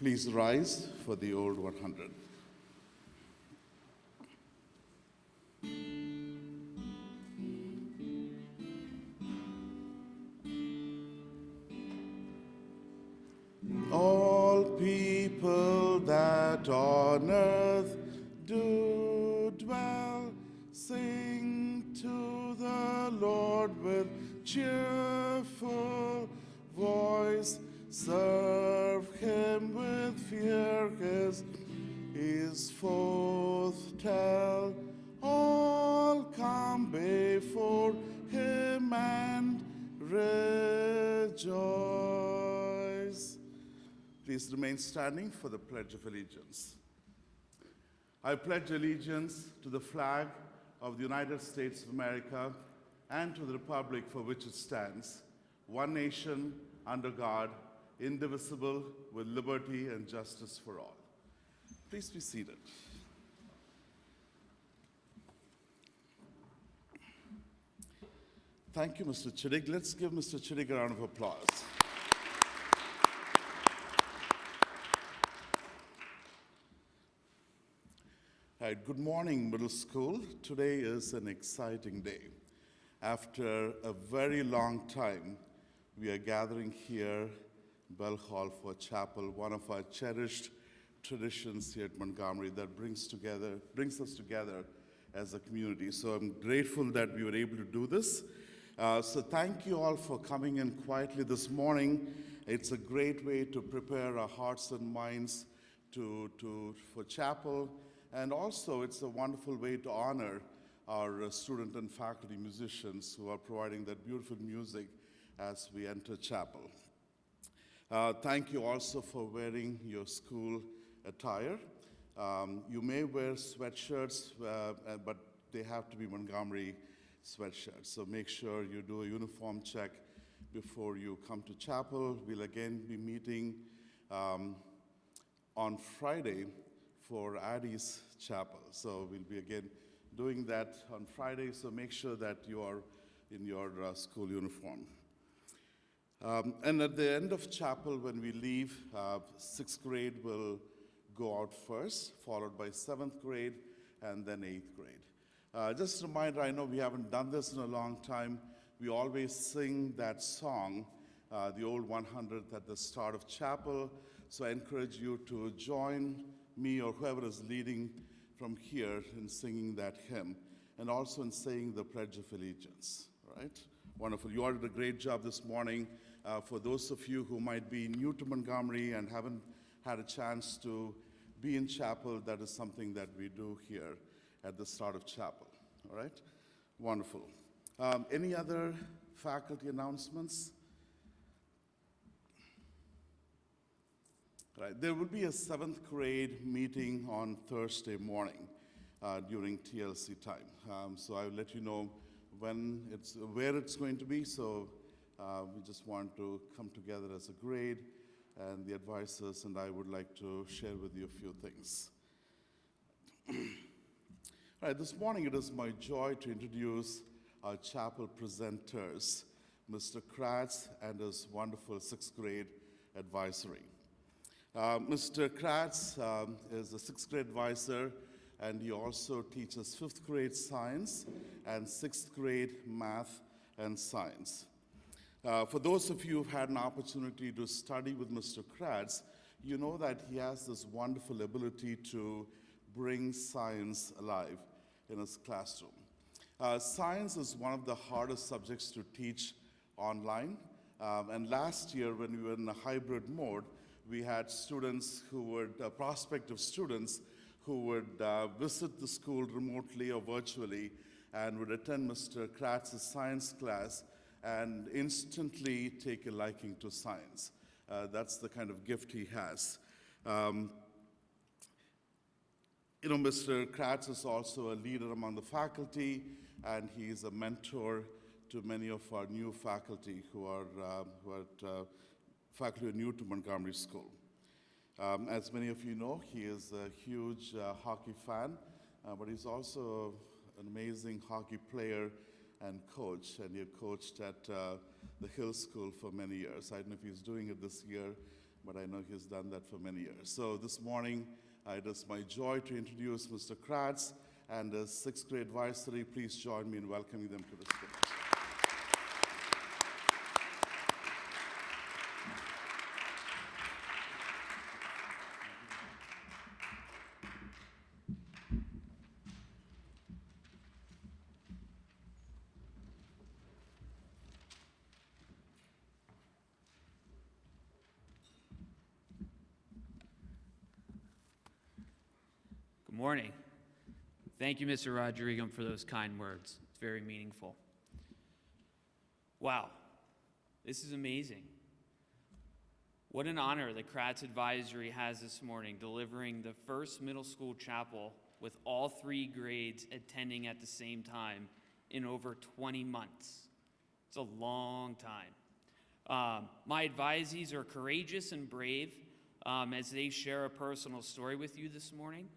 Please rise for the old 100. All people that on earth do dwell, sing to the Lord with cheerful voice. Serve him with fear, his forth tell. All come before him and rejoice. Please remain standing for the Pledge of Allegiance. I pledge allegiance to the flag of the United States of America and to the republic for which it stands, one nation, under God, indivisible, with liberty and justice for all. Please be seated. Thank you, Mr. Chittig. Let's give Mr. Chittig a round of applause. All right, good morning, middle school. Today is an exciting day. After a very long time, we are gathering here Bell Hall for chapel, one of our cherished traditions here at Montgomery that brings us together as a community. So I'm grateful that we were able to do this. So thank you all for coming in quietly this morning. It's a great way to prepare our hearts and minds for chapel, and also it's a wonderful way to honor our student and faculty musicians who are providing that beautiful music as we enter chapel. Thank you also for wearing your school attire. You may wear sweatshirts, but they have to be Montgomery sweatshirts. So make sure you do a uniform check before you come to chapel. We'll again be meeting on Friday for Addie's chapel. So we'll be again doing that on Friday. So make sure that you are in your school uniform. And at the end of chapel, when we leave, 6th grade will go out first, followed by 7th grade, and then 8th grade. Just a reminder, I know we haven't done this in a long time. We always sing that song, the old 100th, at the start of chapel. So I encourage you to join me or whoever is leading from here in singing that hymn, and also in saying the Pledge of Allegiance, right? Wonderful. You all did a great job this morning. For those of you who might be new to Montgomery and haven't had a chance to be in chapel, that is something that we do here at the start of chapel, all right? Wonderful. Any other faculty announcements? Right. There will be a 7th grade meeting on Thursday morning during TLC time. So I'll let you know where it's going to be. So we just want to come together as a grade, and the advisors and I would like to share with you a few things. All right, this morning it is my joy to introduce our chapel presenters, Mr. Kratz and his wonderful 6th grade advisory. Mr. Kratz is a 6th grade advisor, and he also teaches 5th grade science and 6th grade math and science. For those of you who've had an opportunity to study with Mr. Kratz, you know that he has this wonderful ability to bring science alive in his classroom. Science is one of the hardest subjects to teach online, and last year when we were in a hybrid mode, we had students prospective students who would visit the school remotely or virtually and would attend Mr. Kratz's science class and instantly take a liking to science. That's the kind of gift he has. Mr. Kratz is also a leader among the faculty, and he's a mentor to many of our new faculty who are faculty who are new to Montgomery School. As many of you know, he is a huge hockey fan, but he's also an amazing hockey player and coach, and he coached at the Hill School for many years. I don't know if he's doing it this year, but I know he's done that for many years. So this morning, it is my joy to introduce Mr. Kratz and his sixth grade advisory. Please join me in welcoming them to the stage. Good morning. Thank you, Mr. Rodriguez, for those kind words. It's very meaningful. Wow, this is amazing. What an honor the Kratz Advisory has this morning, delivering the first middle school chapel with all 3 grades attending at the same time in over 20 months. It's a long time. My advisees are courageous and brave as they share a personal story with you this morning.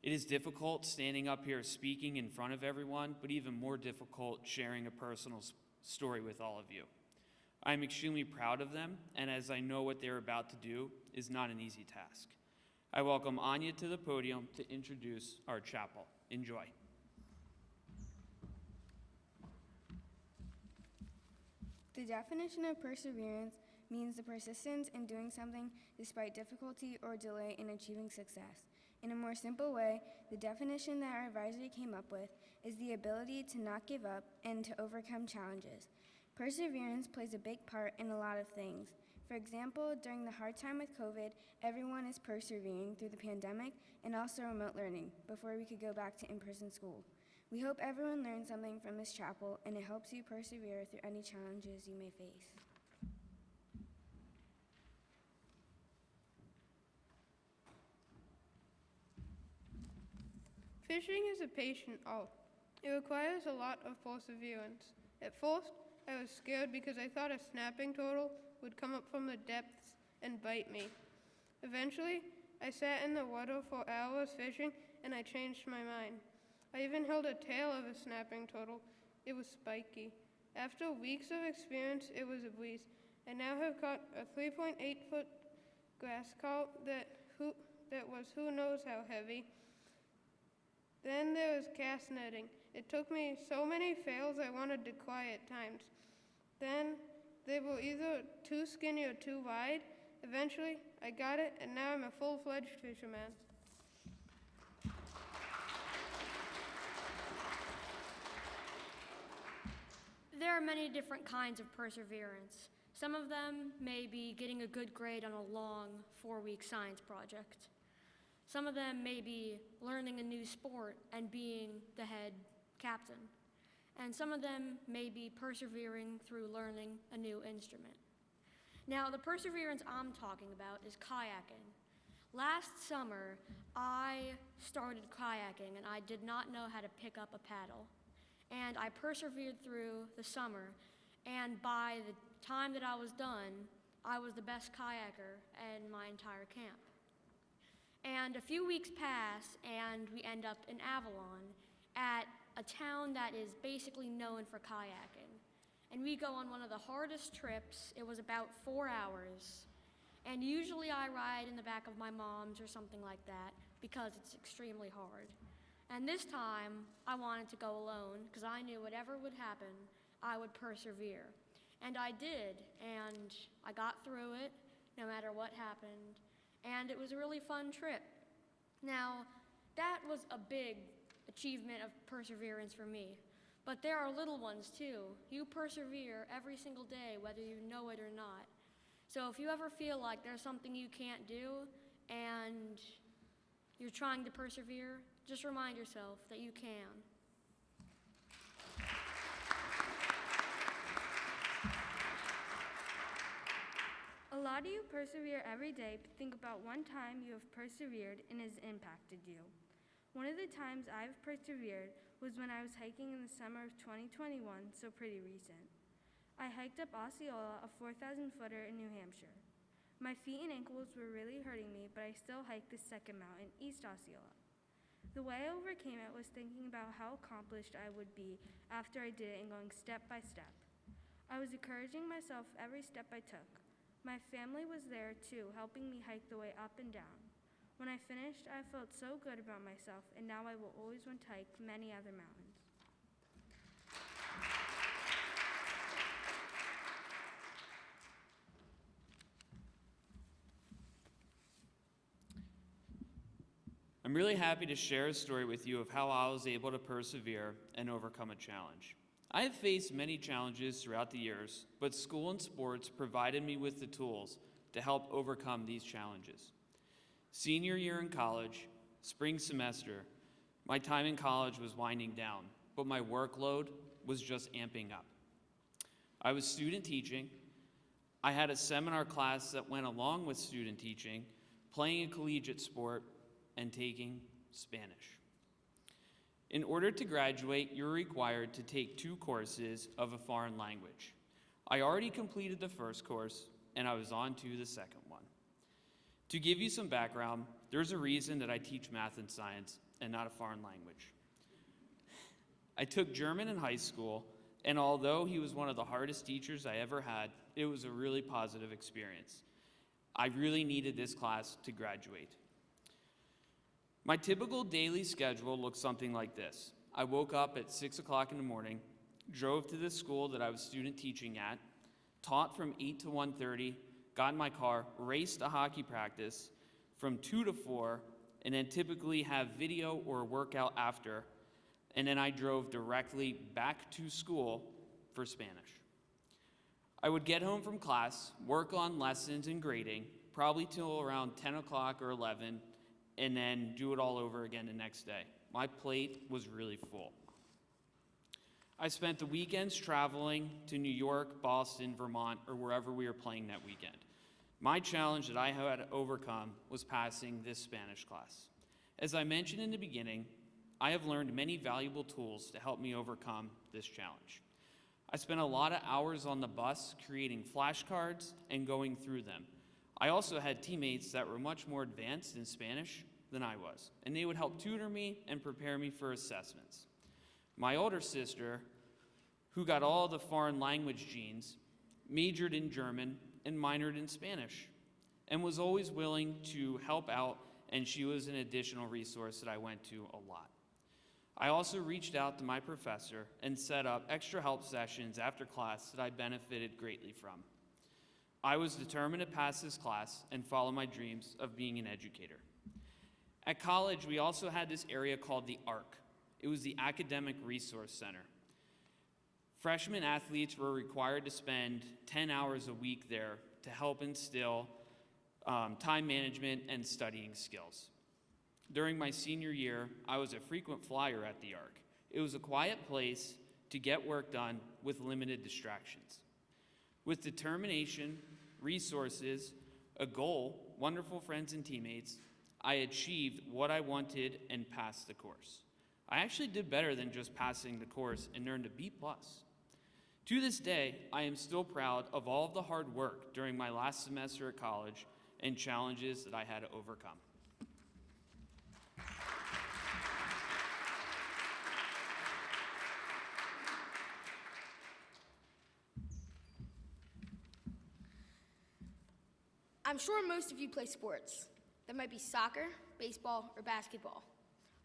It is difficult standing up here speaking in front of everyone, but even more difficult sharing a personal story with all of you. I'm extremely proud of them, and as I know what they're about to do is not an easy task. I welcome Anya to the podium to introduce our chapel. Enjoy. The definition of perseverance means the persistence in doing something despite difficulty or delay in achieving success. In a more simple way, the definition that our advisory came up with is the ability to not give up and to overcome challenges. Perseverance plays a big part in a lot of things. For example, during the hard time with COVID, everyone is persevering through the pandemic and also remote learning before we could go back to in-person school. We hope everyone learned something from this chapel and it helps you persevere through any challenges you may face. Fishing is a patient art. It requires a lot of perseverance. At first, I was scared because I thought a snapping turtle would come up from the depths and bite me. Eventually, I sat in the water for hours fishing and I changed my mind. I even held a tail of a snapping turtle. It was spiky. After weeks of experience, it was a breeze. I now have caught a 3.8-foot grass carp that was who knows how heavy. Then there was cast netting. It took me so many fails I wanted to cry at times. Then they were either too skinny or too wide. Eventually, I got it, and now I'm a full-fledged fisherman. There are many different kinds of perseverance. Some of them may be getting a good grade on a long 4-week science project. Some of them may be learning a new sport and being the head captain. And some of them may be persevering through learning a new instrument. Now, the perseverance I'm talking about is kayaking. Last summer, I started kayaking and I did not know how to pick up a paddle. And I persevered through the summer, and by the time that I was done, I was the best kayaker in my entire camp. And a few weeks pass, and we end up in Avalon at a town that is basically known for kayaking. And we go on one of the hardest trips. It was about 4 hours. And usually I ride in the back of my mom's or something like that because it's extremely hard. And this time, I wanted to go alone because I knew whatever would happen, I would persevere. And I did, and I got through it no matter what happened. And it was a really fun trip. Now, that was a big achievement of perseverance for me. But there are little ones too. You persevere every single day, whether you know it or not. So if you ever feel like there's something you can't do and you're trying to persevere, just remind yourself that you can. A lot of you persevere every day, but think about one time you have persevered and has impacted you. One of the times I've persevered was when I was hiking in the summer of 2021, so pretty recent. I hiked up Osceola, a 4,000-footer in New Hampshire. My feet and ankles were really hurting me, but I still hiked the second mountain, East Osceola. The way I overcame it was thinking about how accomplished I would be after I did it and going step by step. I was encouraging myself every step I took. My family was there too, helping me hike the way up and down. When I finished, I felt so good about myself, and now I will always want to hike many other mountains. I'm really happy to share a story with you of how I was able to persevere and overcome a challenge. I have faced many challenges throughout the years, but school and sports provided me with the tools to help overcome these challenges. Senior year in college, spring semester, my time in college was winding down, but my workload was just amping up. I was student teaching. I had a seminar class that went along with student teaching, playing a collegiate sport, and taking Spanish. In order to graduate, you're required to take 2 courses of a foreign language. I already completed the first course, and I was on to the second one. To give you some background, there's a reason that I teach math and science and not a foreign language. I took German in high school, and although he was one of the hardest teachers I ever had, it was a really positive experience. I really needed this class to graduate. My typical daily schedule looked something like this. I woke up at 6 o'clock in the morning, drove to the school that I was student teaching at, taught from 8 to 1:30, got in my car, raced a hockey practice from 2 to 4, and then typically have video or workout after, and then I drove directly back to school for Spanish. I would get home from class, work on lessons and grading, probably till around 10 o'clock or 11, and then do it all over again the next day. My plate was really full. I spent the weekends traveling to New York, Boston, Vermont, or wherever we were playing that weekend. My challenge that I had to overcome was passing this Spanish class. As I mentioned in the beginning, I have learned many valuable tools to help me overcome this challenge. I spent a lot of hours on the bus creating flashcards and going through them. I also had teammates that were much more advanced in Spanish than I was, and they would help tutor me and prepare me for assessments. My older sister, who got all the foreign language genes, majored in German and minored in Spanish, and was always willing to help out, and she was an additional resource that I went to a lot. I also reached out to my professor and set up extra help sessions after class that I benefited greatly from. I was determined to pass this class and follow my dreams of being an educator. At college, we also had this area called the ARC. It was the Academic Resource Center. Freshman athletes were required to spend 10 hours a week there to help instill time management and studying skills. During my senior year, I was a frequent flyer at the ARC. It was a quiet place to get work done with limited distractions. With determination, resources, a goal, wonderful friends and teammates, I achieved what I wanted and passed the course. I actually did better than just passing the course and earned a B+. To this day, I am still proud of all of the hard work during my last semester at college and challenges that I had to overcome. I'm sure most of you play sports. That might be soccer, baseball, or basketball.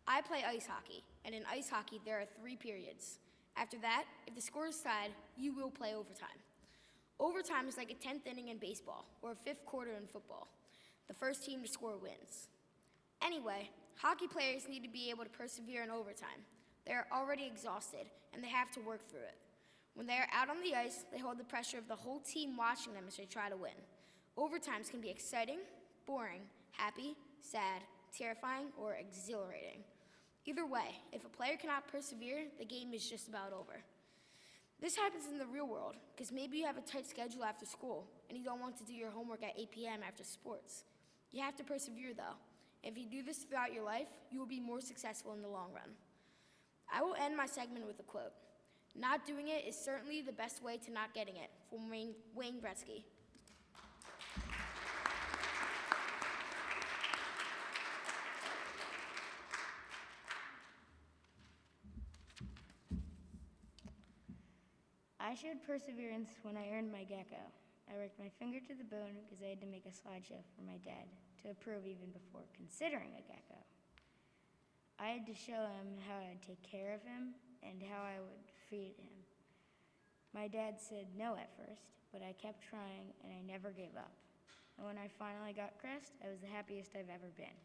I play ice hockey, and in ice hockey there are 3 periods. After that, if the score is tied, you will play overtime. Overtime is like a 10th inning in baseball, or a 5th quarter in football. The first team to score wins. Anyway, hockey players need to be able to persevere in overtime. They are already exhausted, and they have to work through it. When they are out on the ice, they hold the pressure of the whole team watching them as they try to win. Overtimes can be exciting, boring, happy, sad, terrifying, or exhilarating. Either way, if a player cannot persevere, the game is just about over. This happens in the real world, because maybe you have a tight schedule after school, and you don't want to do your homework at 8 p.m. after sports. You have to persevere, though. If you do this throughout your life, you will be more successful in the long run. I will end my segment with a quote. Not doing it is certainly the best way to not getting it, from Wayne Gretzky. I showed perseverance when I earned my gecko. I worked my finger to the bone because I had to make a slideshow for my dad to approve even before considering a gecko. I had to show him how I'd take care of him and how I would feed him. My dad said no at first, but I kept trying and I never gave up. And when I finally got Crest, I was the happiest I've ever been.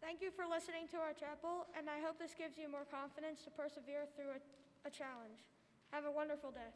Thank you for listening to our chapel, and I hope this gives you more confidence to persevere through a challenge. Have a wonderful day.